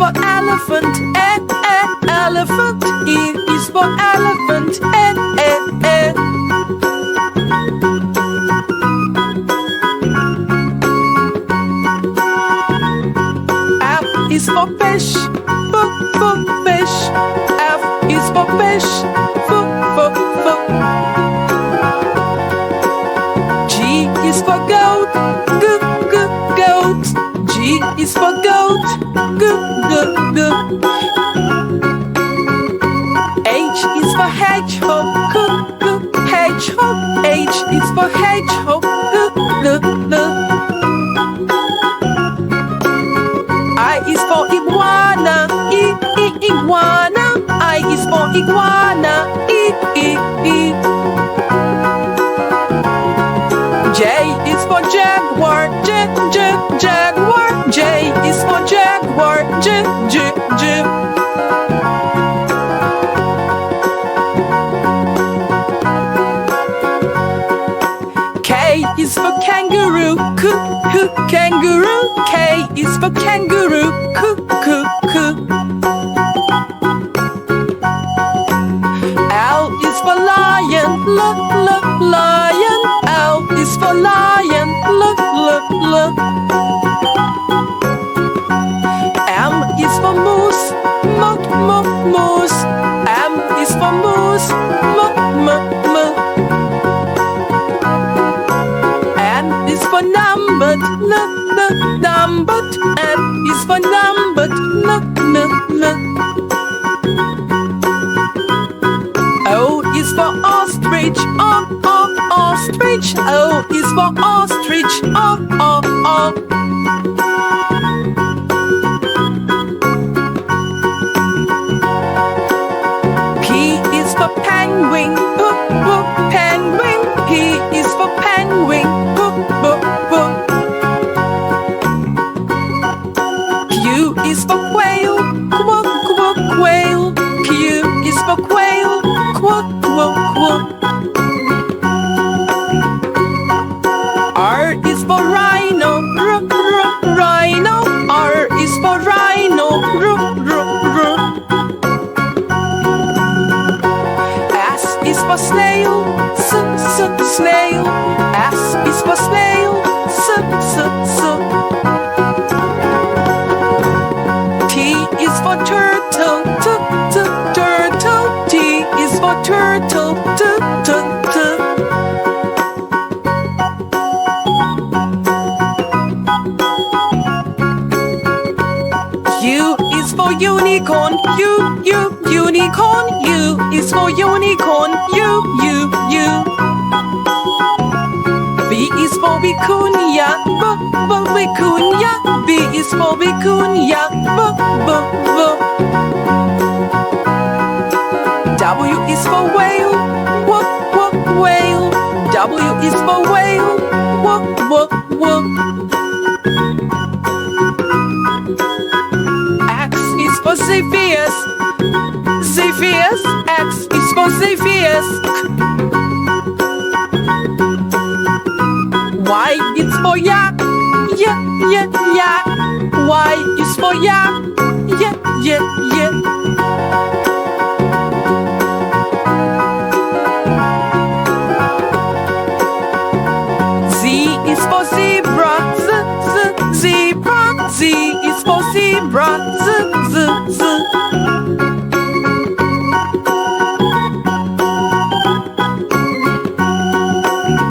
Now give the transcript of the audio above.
for elephant, elephant. E is for elephant, F is for fish, fish. F is for fish, G is for goat, goat. G is for goat, g. H is for hedgehog, hedgehog. H is for hedgehog, g. I is for iguana, iguana. I is for iguana, e. J is for jaguar, jaguar. J is for jaguar, j. K is for kangaroo, kangaroo. K is for kangaroo, L is for lion, lion. L is for lion, M is for moose, moose. M is for moose, N is for numbered, numbered. N is for numbered, O is for ostrich, ostrich. O is for ostrich, P is for penguin, penguin. P is for penguin, Q is for quail, quail. Q is for quail, R is for rhino, rhino. R is for rhino, S is for snail, snail. S is for snail, T is for turtle, turtle. T is for turtle, U is for unicorn, unicorn. U is for unicorn, U. V is for vicuña, vicuña. V is for vicuña, W is for whale, whale. W is for whale, X is for Zephyrus, X is for Zephyrus. Y is for yak, yak. Y is for yak, yak. Z is for zebra, zebra. Z is for zebra, z.